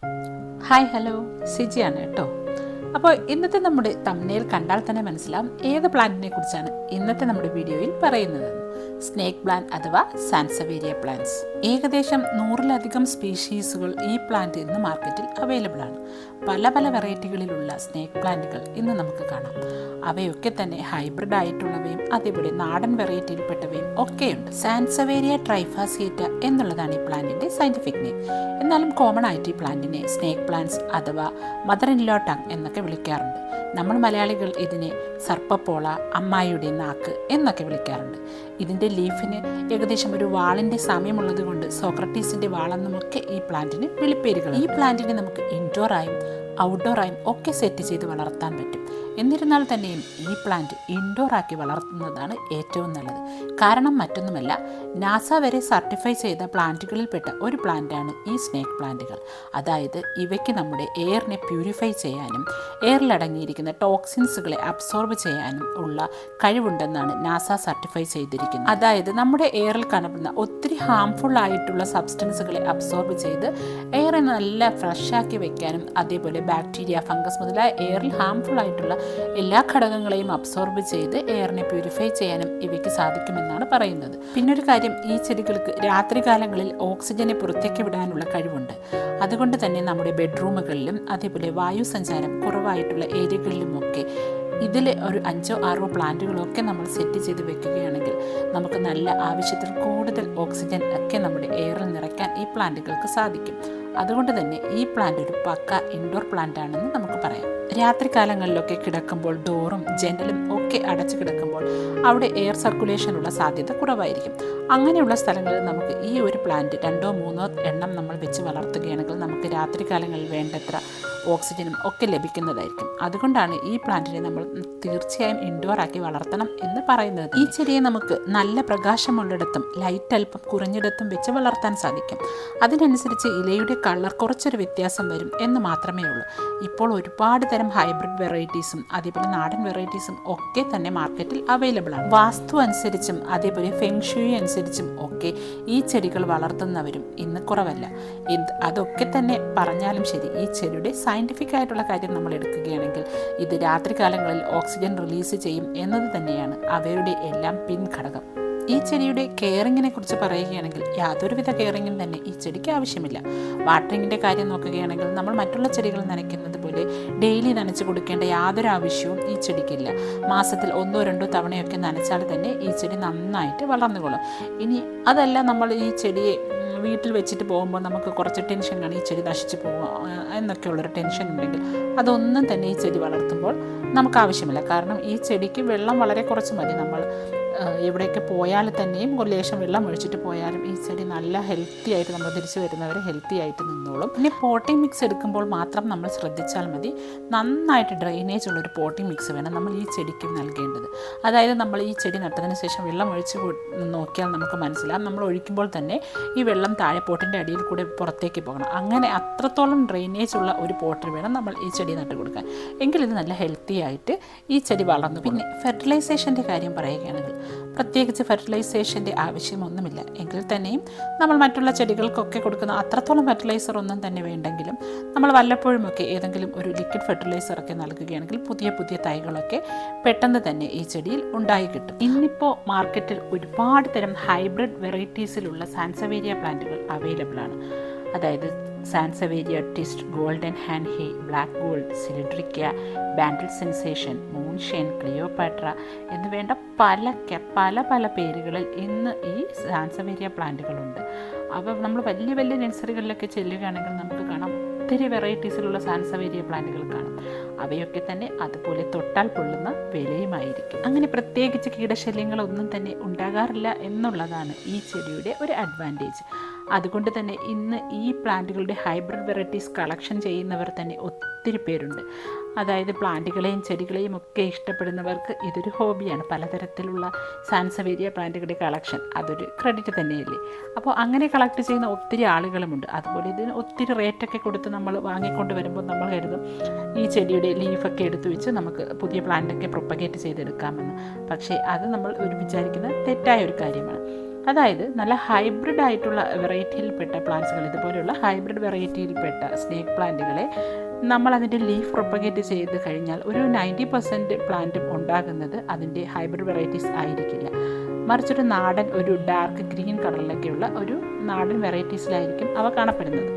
Hi hello, സിജിയാണ് കേട്ടോ. അപ്പോൾ ഇന്നത്തെ നമ്മുടെ തംബ്നെയിൽ കണ്ടാൽ തന്നെ മനസ്സിലാവും ഏത് പ്ലാന്റിനെ കുറിച്ചാണ് ഇന്നത്തെ നമ്മുടെ വീഡിയോയിൽ പറയുന്നത്. സ്നേക്ക് പ്ലാന്റ് അഥവാ സാൻസവേരിയ പ്ലാന്റ്സ്. ഏകദേശം 100-ലധികം സ്പീഷീസുകൾ ഈ പ്ലാന്റ് ഇന്ന് മാർക്കറ്റിൽ അവൈലബിൾ ആണ്. പല പല വെറൈറ്റികളിലുള്ള സ്നേക്ക് പ്ലാന്റുകൾ ഇന്ന് നമുക്ക് കാണാം. അവയൊക്കെ തന്നെ ഹൈബ്രിഡ് ആയിട്ടുള്ളവയും അതേപോലെ നാടൻ വെറൈറ്റിയിൽപ്പെട്ടവയും ഒക്കെയുണ്ട്. സാൻസവേരിയ ട്രൈഫാസിയേറ്റ എന്നുള്ളതാണ് ഈ പ്ലാന്റിന്റെ സയന്റിഫിക് നെയിം. എന്നാലും കോമൺ ആയിട്ട് ഈ പ്ലാന്റിനെ സ്നേക്ക് പ്ലാന്റ്സ് അഥവാ മദർ ഇൻ ലോ ടങ് എന്നൊക്കെ വിളിക്കാറുണ്ട്. നമ്മൾ മലയാളികൾ ഇതിനെ സർപ്പപ്പോള, അമ്മായിയുടെ നാക്ക് എന്നൊക്കെ വിളിക്കാറുണ്ട്. ഇതിൻ്റെ ലീഫിന് ഏകദേശം ഒരു വാളിൻ്റെ സാമ്യമുള്ളത് കൊണ്ട് സോക്രട്ടീസിൻ്റെ വാളെന്നുമൊക്കെ ഈ പ്ലാന്റിന് വിളിപ്പേരുകൾ. ഈ പ്ലാന്റിനെ നമുക്ക് ഇൻഡോറായും ഔട്ട്ഡോറായും ഒക്കെ സെറ്റ് ചെയ്ത് വളർത്താൻ പറ്റും. എന്നിരുന്നാൽ തന്നെയും ഈ പ്ലാന്റ് ഇൻഡോറാക്കി വളർത്തുന്നതാണ് ഏറ്റവും നല്ലത്. കാരണം മറ്റൊന്നുമല്ല, നാസ വരെ സർട്ടിഫൈ ചെയ്ത പ്ലാന്റുകളിൽപ്പെട്ട ഒരു പ്ലാന്റാണ് ഈ സ്നേക്ക് പ്ലാന്റുകൾ. അതായത് ഇവയ്ക്ക് നമ്മുടെ എയറിനെ പ്യൂരിഫൈ ചെയ്യാനും എയറിലടങ്ങിയിരിക്കുന്ന ടോക്സിൻസുകളെ അബ്സോർബ് ചെയ്യാനും ഉള്ള കഴിവുണ്ടെന്നാണ് നാസ സർട്ടിഫൈ ചെയ്തിരിക്കുന്നത്. അതായത് നമ്മുടെ എയറിൽ കാണപ്പെടുന്ന ഒത്തിരി ഹാംഫുൾ ആയിട്ടുള്ള സബ്സ്റ്റൻസുകളെ അബ്സോർബ് ചെയ്ത് എയറെ നല്ല ഫ്രഷാക്കി വെക്കാനും അതേപോലെ ബാക്ടീരിയ, ഫംഗസ് മുതലായ എയറിൽ ഹാംഫുൾ ആയിട്ടുള്ള എല്ലാ ഘടകങ്ങളെയും അബ്സോർബ് ചെയ്ത് എയറിനെ പ്യൂരിഫൈ ചെയ്യാനും ഇവയ്ക്ക് സാധിക്കുമെന്നാണ് പറയുന്നത്. പിന്നൊരു കാര്യം, ഈ ചെടികൾക്ക് രാത്രികാലങ്ങളിൽ ഓക്സിജനെ പുറത്തേക്ക് വിടാനുള്ള കഴിവുണ്ട്. അതുകൊണ്ട് തന്നെ നമ്മുടെ ബെഡ്റൂമുകളിലും അതേപോലെ വായു സഞ്ചാരം കുറവായിട്ടുള്ള ഏരിയകളിലുമൊക്കെ ഇതിലെ ഒരു 5-6 പ്ലാന്റുകളൊക്കെ നമ്മൾ സെറ്റ് ചെയ്ത് വെക്കുകയാണെങ്കിൽ നമുക്ക് നല്ല ആവശ്യത്തിൽ കൂടുതൽ ഓക്സിജൻ ഒക്കെ നമ്മുടെ എയറിൽ നിറയ്ക്കാൻ ഈ പ്ലാന്റുകൾക്ക് സാധിക്കും. അതുകൊണ്ട് തന്നെ ഈ പ്ലാന്റ് ഒരു പക്ക ഇൻഡോർ പ്ലാന്റ് ആണെന്ന് നമുക്ക് പറയാം. രാത്രികാലങ്ങളിലൊക്കെ കിടക്കുമ്പോൾ ഡോറും ജനലും ഒക്കെ അടച്ചു കിടക്കുമ്പോൾ അവിടെ എയർ സർക്കുലേഷനുള്ള സാധ്യത കുറവായിരിക്കും. അങ്ങനെയുള്ള സ്ഥലങ്ങളിൽ നമുക്ക് ഈ ഒരു പ്ലാന്റ് 2-3 എണ്ണം നമ്മൾ വെച്ച് വളർത്തുകയാണെങ്കിൽ നമുക്ക് രാത്രികാലങ്ങളിൽ വേണ്ടത്ര ഓക്സിജനും ഒക്കെ ലഭിക്കുന്നതായിരിക്കും. അതുകൊണ്ടാണ് ഈ പ്ലാന്റിനെ നമ്മൾ തീർച്ചയായും ഇൻഡോർ ആക്കി വളർത്തണം എന്ന് പറയുന്നത്. ഈ ചെടിയെ നമുക്ക് നല്ല പ്രകാശമുള്ളിടത്തും ലൈറ്റ് അല്പം കുറഞ്ഞിടത്തും വെച്ച് വളർത്താൻ സാധിക്കും. അതിനനുസരിച്ച് ഇലയുടെ കളർ കുറച്ചൊരു വ്യത്യാസം വരും എന്ന് മാത്രമേ ഉള്ളൂ. ഇപ്പോൾ ഒരുപാട് തരം ഹൈബ്രിഡ് വെറൈറ്റീസും അതേപോലെ നാടൻ വെറൈറ്റീസും ഒക്കെ തന്നെ മാർക്കറ്റിൽ അവൈലബിൾ ആണ്. വാസ്തു അനുസരിച്ചും അതേപോലെ ഫെങ്ഷുയി അനുസരിച്ചും ഒക്കെ ഈ ചെടികൾ വളർത്തുന്നവരും ഇന്ന് കുറവല്ല. അതൊക്കെ തന്നെ പറഞ്ഞാലും ശരി, ഈ ചെടിയുടെ സയൻറ്റിഫിക് ആയിട്ടുള്ള കാര്യം നമ്മൾ എടുക്കുകയാണെങ്കിൽ ഇത് രാത്രികാലങ്ങളിൽ ഓക്സിജൻ റിലീസ് ചെയ്യും എന്നത് തന്നെയാണ് അവയുടെ എല്ലാം പിൻഘടകം. ഈ ചെടിയുടെ കെയറിങ്ങിനെ കുറിച്ച് പറയുകയാണെങ്കിൽ യാതൊരുവിധ കെയറിങ്ങും തന്നെ ഈ ചെടിക്ക് ആവശ്യമില്ല. വാട്ടറിങ്ങിൻ്റെ കാര്യം നോക്കുകയാണെങ്കിൽ നമ്മൾ മറ്റുള്ള ചെടികൾ നനയ്ക്കുന്നത് പോലെ ഡെയിലി നനച്ച് കൊടുക്കേണ്ട യാതൊരു ആവശ്യവും ഈ ചെടിക്കില്ല. മാസത്തിൽ 1-2 തവണയൊക്കെ നനച്ചാൽ തന്നെ ഈ ചെടി നന്നായിട്ട് വളർന്നുകൊള്ളും. ഇനി അതല്ല, നമ്മൾ ഈ ചെടിയെ വീട്ടിൽ വെച്ചിട്ട് പോകുമ്പോൾ നമുക്ക് കുറച്ച് ടെൻഷൻ കാണും, ഈ ചെടി നശിച്ചു പോകുമോ എന്നൊക്കെയുള്ളൊരു ടെൻഷൻ ഉണ്ടെങ്കിൽ അതൊന്നും തന്നെ ഈ ചെടി വളർത്തുമ്പോൾ നമുക്ക് ആവശ്യമില്ല. കാരണം ഈ ചെടിക്ക് വെള്ളം വളരെ കുറച്ച് മതി. നമ്മൾ എവിടെയൊക്കെ പോയാൽ തന്നെയും ഒരു ലേശം വെള്ളം ഒഴിച്ചിട്ട് പോയാലും ഈ ചെടി നല്ല ഹെൽത്തി ആയിട്ട് നമ്മൾ തിരിച്ചു വരുന്നവർ ഹെൽത്തി ആയിട്ട് നിന്നോളും. പിന്നെ പോട്ടിംഗ് മിക്സ് എടുക്കുമ്പോൾ മാത്രം നമ്മൾ ശ്രദ്ധിച്ചാൽ മതി. നന്നായിട്ട് ഡ്രെയിനേജ് ഉള്ളൊരു പോട്ടിംഗ് മിക്സ് വേണം നമ്മൾ ഈ ചെടിക്ക് നൽകേണ്ടത്. അതായത് നമ്മൾ ഈ ചെടി നട്ടതിന് ശേഷം വെള്ളം ഒഴിച്ച് നോക്കിയാൽ നമുക്ക് മനസ്സിലാവും, നമ്മൾ ഒഴിക്കുമ്പോൾ തന്നെ ഈ വെള്ളം താഴെ പോട്ടിൻ്റെ അടിയിൽ കൂടെ പുറത്തേക്ക് പോകണം. അങ്ങനെ അത്രത്തോളം ഡ്രെയിനേജ് ഉള്ള ഒരു പോട്ടിൽ വേണം നമ്മൾ ഈ ചെടി നട്ട് കൊടുക്കാൻ. എങ്കിൽ ഇത് നല്ല ഹെൽത്തി ആയിട്ട് ഈ ചെടി വളർന്നു. പിന്നെ ഫെർട്ടിലൈസേഷൻ്റെ കാര്യം പറയുകയാണെങ്കിൽ പ്രത്യേകിച്ച് ഫെർട്ടിലൈസേഷൻ്റെ ആവശ്യമൊന്നുമില്ല. എങ്കിൽ തന്നെയും നമ്മൾ മറ്റുള്ള ചെടികൾക്കൊക്കെ കൊടുക്കുന്ന അത്രത്തോളം ഫെർട്ടിലൈസർ ഒന്നും തന്നെ വേണ്ടെങ്കിലും നമ്മൾ വല്ലപ്പോഴുമൊക്കെ ഏതെങ്കിലും ഒരു ലിക്വിഡ് ഫെർട്ടിലൈസറൊക്കെ നൽകുകയാണെങ്കിൽ പുതിയ പുതിയ തൈകളൊക്കെ പെട്ടെന്ന് തന്നെ ഈ ചെടിയിൽ ഉണ്ടായി കിട്ടും. ഇന്നിപ്പോൾ മാർക്കറ്റിൽ ഒരുപാട് തരം ഹൈബ്രിഡ് വെറൈറ്റീസിലുള്ള സാൻസവേരിയ പ്ലാന്റുകൾ അവൈലബിൾ ആണ്. അതായത് സാൻസവേരിയ ട്വിസ്റ്റ്, ഗോൾഡൻ ഹാൻഡ് ഹേ, ബ്ലാക്ക് ഗോൾഡ്, സിലിഡ്രിക്ക, ബാൻഡിൽ സെൻസേഷൻ, മൂൺഷൈൻ, ക്ലിയോപാട്ര എന്ന് വേണ്ട പല പല പേരുകളിൽ ഇന്ന് ഈ സാൻസവേരിയ പ്ലാന്റുകളുണ്ട്. അപ്പോൾ നമ്മൾ വലിയ വലിയ നഴ്സറികളിലൊക്കെ ചെല്ലുകയാണെങ്കിൽ നമുക്ക് കാണാം ഒത്തിരി വെറൈറ്റീസിലുള്ള സാൻസവേരിയ പ്ലാന്റുകൾ കാണും. അവയൊക്കെ തന്നെ അതുപോലെ തൊട്ടാൽ പൊള്ളുന്ന വിലയുമായിരിക്കും. അങ്ങനെ പ്രത്യേകിച്ച് കീടശല്യങ്ങളൊന്നും തന്നെ ഉണ്ടാകാറില്ല എന്നുള്ളതാണ് ഈ ചെടിയുടെ ഒരു അഡ്വാൻറ്റേജ്. അതുകൊണ്ട് തന്നെ ഇന്ന് ഈ പ്ലാന്റുകളുടെ ഹൈബ്രിഡ് വെറൈറ്റീസ് കളക്ഷൻ ചെയ്യുന്നവർ തന്നെ ഒത്തിരി പേരുണ്ട്. അതായത് പ്ലാന്റുകളെയും ചെടികളെയും ഒക്കെ ഇഷ്ടപ്പെടുന്നവർക്ക് ഇതൊരു ഹോബിയാണ്. പലതരത്തിലുള്ള സാൻസവേരിയ പ്ലാന്റുകളുടെ കളക്ഷൻ അതൊരു ക്രെഡിറ്റ് തന്നെയല്ലേ. അപ്പോൾ അങ്ങനെ കളക്ട് ചെയ്യുന്ന ഒത്തിരി ആളുകളുമുണ്ട്. അതുപോലെ ഇതിന് ഒത്തിരി റേറ്റൊക്കെ കൊടുത്ത് നമ്മൾ വാങ്ങിക്കൊണ്ട് വരുമ്പോൾ നമ്മൾ കരുതും ഈ ചെടിയുടെ ലീഫൊക്കെ എടുത്തു വെച്ച് നമുക്ക് പുതിയ പ്ലാന്റൊക്കെ പ്രൊപ്പഗേറ്റ് ചെയ്തെടുക്കാമെന്ന്. പക്ഷേ അത് നമ്മൾ വിചാരിക്കുന്ന തെറ്റായ ഒരു കാര്യമാണ്. അതായത് നല്ല ഹൈബ്രിഡ് ആയിട്ടുള്ള വെറൈറ്റിയിൽപ്പെട്ട പ്ലാന്റ്സുകൾ, ഇതുപോലെയുള്ള ഹൈബ്രിഡ് വെറൈറ്റിയിൽപ്പെട്ട സ്നേക്ക് പ്ലാന്റുകളെ നമ്മൾ അതിൻ്റെ ലീഫ് പ്രൊപ്പഗേറ്റ് ചെയ്ത് കഴിഞ്ഞാൽ ഒരു 90% പ്ലാന്റും ഉണ്ടാകുന്നത് അതിൻ്റെ ഹൈബ്രിഡ് വെറൈറ്റീസ് ആയിരിക്കില്ല. മറിച്ചൊരു നാടൻ, ഒരു ഡാർക്ക് ഗ്രീൻ കളറിലൊക്കെയുള്ള ഒരു നാടൻ വെറൈറ്റീസിലായിരിക്കും അവ കാണപ്പെടുന്നത്.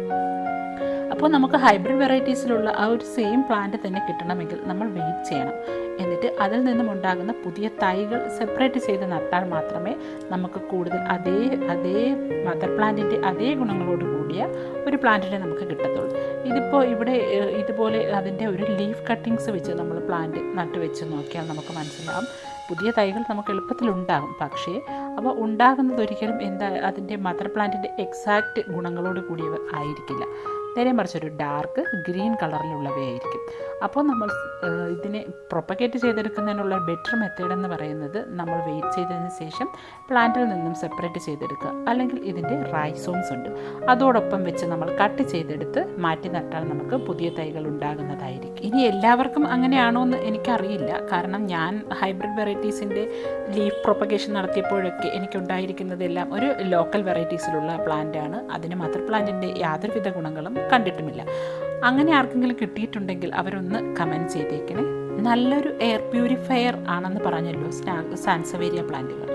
അപ്പോൾ നമുക്ക് ഹൈബ്രിഡ് വെറൈറ്റീസിലുള്ള ആ ഒരു സെയിം പ്ലാന്റ് തന്നെ കിട്ടണമെങ്കിൽ നമ്മൾ വെയിറ്റ് ചെയ്യണം. എന്നിട്ട് അതിൽ നിന്നും ഉണ്ടാകുന്ന പുതിയ തൈകൾ സെപ്പറേറ്റ് ചെയ്ത് നട്ടാൽ മാത്രമേ നമുക്ക് കൂടുതൽ അതേ മദർ പ്ലാന്റിൻ്റെ അതേ ഗുണങ്ങളോട് കൂടിയ ഒരു പ്ലാന്റിനെ നമുക്ക് കിട്ടത്തുള്ളൂ. ഇതിപ്പോൾ ഇവിടെ ഇതുപോലെ അതിൻ്റെ ഒരു ലീഫ് കട്ടിങ്സ് വെച്ച് നമ്മൾ പ്ലാന്റ് നട്ട് വെച്ച് നോക്കിയാൽ നമുക്ക് മനസ്സിലാവും പുതിയ തൈകൾ നമുക്ക് എളുപ്പത്തിലുണ്ടാകും. പക്ഷേ അവ ഉണ്ടാകുന്നത് ഒരിക്കലും അതിൻ്റെ മദർ പ്ലാന്റിൻ്റെ എക്സാക്റ്റ് ഗുണങ്ങളോട് കൂടിയവ ആയിരിക്കില്ല. നേരെ മറിച്ചൊരു ഡാർക്ക് ഗ്രീൻ കളറിലുള്ളവയായിരിക്കും. അപ്പോൾ നമ്മൾ ഇതിനെ പ്രൊപ്പഗേറ്റ് ചെയ്തെടുക്കുന്നതിനുള്ള ബെറ്റർ മെത്തേഡ് എന്ന് പറയുന്നത് നമ്മൾ വെയിറ്റ് ചെയ്തതിന് ശേഷം പ്ലാന്റിൽ നിന്നും സെപ്പറേറ്റ് ചെയ്തെടുക്കുക. അല്ലെങ്കിൽ ഇതിൻ്റെ റൈസോംസ് ഉണ്ട്, അതോടൊപ്പം വെച്ച് നമ്മൾ കട്ട് ചെയ്തെടുത്ത് മാറ്റി നട്ടാൽ നമുക്ക് പുതിയ തൈകൾ ഉണ്ടാകുന്നതായിരിക്കും. ഇനി എല്ലാവർക്കും അങ്ങനെയാണോ എന്ന് എനിക്കറിയില്ല. കാരണം ഞാൻ ഹൈബ്രിഡ് വെറൈറ്റീസിൻ്റെ ലീഫ് പ്രൊപ്പഗേഷൻ നടത്തിയപ്പോഴൊക്കെ എനിക്കുണ്ടായിരിക്കുന്നതെല്ലാം ഒരു ലോക്കൽ വെറൈറ്റീസിലുള്ള പ്ലാന്റാണ്. അതിന് മദർ പ്ലാന്റിൻ്റെ യാതൊരുവിധ ഗുണങ്ങളും കണ്ടിട്ടുമില്ല. അങ്ങനെ ആർക്കെങ്കിലും കിട്ടിയിട്ടുണ്ടെങ്കിൽ അവരൊന്ന് കമൻറ്റ് ചെയ്തേക്കണേ. നല്ലൊരു എയർ പ്യൂരിഫയർ ആണെന്ന് പറഞ്ഞല്ലോ സാൻസവേരിയ പ്ലാന്റുകൾ.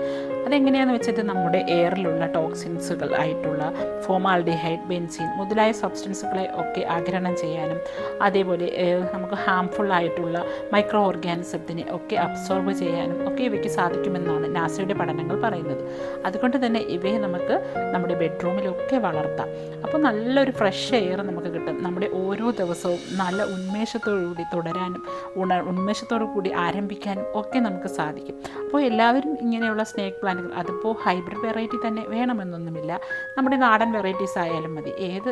അതെങ്ങനെയാണെന്ന് വെച്ചാൽ നമ്മുടെ എയറിലുള്ള ടോക്സിൻസുകൾ ആയിട്ടുള്ള ഫോമാൽഡിഹൈഡ്, ബെൻസീൻ മുതലായ സബ്സ്റ്റൻസുകളെ ഒക്കെ ആഗിരണം ചെയ്യാനും അതേപോലെ നമുക്ക് ഹാംഫുൾ ആയിട്ടുള്ള മൈക്രോ ഓർഗാനിസത്തിനെ ഒക്കെ അബ്സോർബ് ചെയ്യാനും ഒക്കെ ഇവയ്ക്ക് സാധിക്കുമെന്നാണ് നാസയുടെ പഠനങ്ങൾ പറയുന്നത്. അതുകൊണ്ട് തന്നെ ഇവയെ നമുക്ക് നമ്മുടെ ബെഡ്റൂമിലൊക്കെ വളർത്താം. അപ്പോൾ നല്ലൊരു ഫ്രഷ് എയർ നമുക്ക് കിട്ടും. നമ്മുടെ ഓരോ ദിവസവും നല്ല ഉന്മേഷത്തോടുകൂടി തുടരാനും ഉന്മേഷത്തോടു കൂടി ആരംഭിക്കാനും ഒക്കെ നമുക്ക് സാധിക്കും. അപ്പോൾ എല്ലാവരും ഇങ്ങനെയുള്ള സ്നേക്ക് പ്ലാന്റുകൾ, അതിപ്പോൾ ഹൈബ്രിഡ് വെറൈറ്റി തന്നെ വേണമെന്നൊന്നുമില്ല, നമ്മുടെ നാടൻ വെറൈറ്റീസ് ആയാലും മതി. ഏത്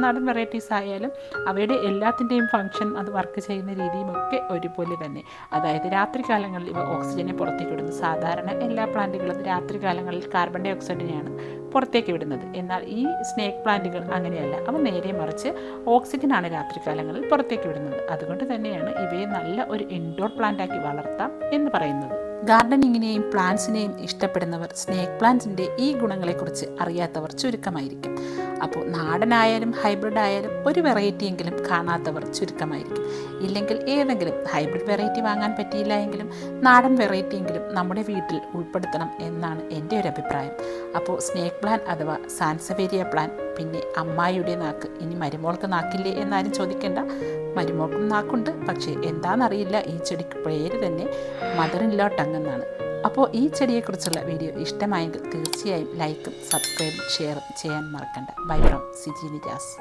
നാടൻ വെറൈറ്റീസ് ആയാലും അവയുടെ എല്ലാത്തിൻ്റെയും ഫങ്ഷൻ, അത് വർക്ക് ചെയ്യുന്ന രീതിയും ഒക്കെ ഒരുപോലെ തന്നെ. അതായത് രാത്രികാലങ്ങളിൽ ഇവ ഓക്സിജനെ പുറത്തേക്ക് വിടുന്നു. സാധാരണ എല്ലാ പ്ലാന്റുകളും രാത്രികാലങ്ങളിൽ കാർബൺ ഡൈ ഓക്സൈഡിനെയാണ് പുറത്തേക്ക് വിടുന്നത്. എന്നാൽ ഈ സ്നേക്ക് പ്ലാന്റുകൾ അങ്ങനെയല്ല, അവ നേരെ മറിച്ച് ഓക്സിജനാണ് രാത്രികാലങ്ങളിൽ പുറത്തേക്ക് വിടുന്നത്. അതുകൊണ്ട് തന്നെയാണ് ഇവയെ നല്ല ഒരു ഇൻഡോർ പ്ലാന്റാക്കി വളർത്താം എന്ന് പറയുന്നത്. ഗാർഡനിങ്ങിനെയും പ്ലാന്റ്സിനെയും ഇഷ്ടപ്പെടുന്നവർ സ്നേക്ക് പ്ലാന്റ്സിൻ്റെ ഈ ഗുണങ്ങളെക്കുറിച്ച് അറിയാത്തവർ ചുരുക്കമായിരിക്കും. അപ്പോൾ നാടനായാലും ഹൈബ്രിഡ് ആയാലും ഒരു വെറൈറ്റിയെങ്കിലും കാണാത്തവർ ചുരുക്കമായിരിക്കും. ഇല്ലെങ്കിൽ ഏതെങ്കിലും ഹൈബ്രിഡ് വെറൈറ്റി വാങ്ങാൻ പറ്റിയില്ല എങ്കിലും നാടൻ വെറൈറ്റിയെങ്കിലും നമ്മുടെ വീട്ടിൽ ഉൾപ്പെടുത്തണം എന്നാണ് എൻ്റെ ഒരു അഭിപ്രായം. അപ്പോൾ സ്നേക്ക് പ്ലാൻ അഥവാ സാൻസവേരിയ പ്ലാൻ, പിന്നെ അമ്മായിയുടെ നാക്ക്, ഇനി മരുമോൾക്ക് നാക്കില്ലേ എന്നാരും ചോദിക്കേണ്ട, മരുമോൾക്കും നാക്കുണ്ട്. പക്ഷേ എന്താണെന്നറിയില്ല, ഈ ചെടിക്ക് പേര് തന്നെ മദർ ഇൻ ലോ ടങ് എന്നാണ്. അപ്പോൾ ഈ ചെടിയെക്കുറിച്ചുള്ള വീഡിയോ ഇഷ്ടമായെങ്കിൽ തീർച്ചയായും ലൈക്കും സബ്സ്ക്രൈബും ഷെയറും ചെയ്യാൻ മറക്കണ്ട. Bye from Siji Nijas.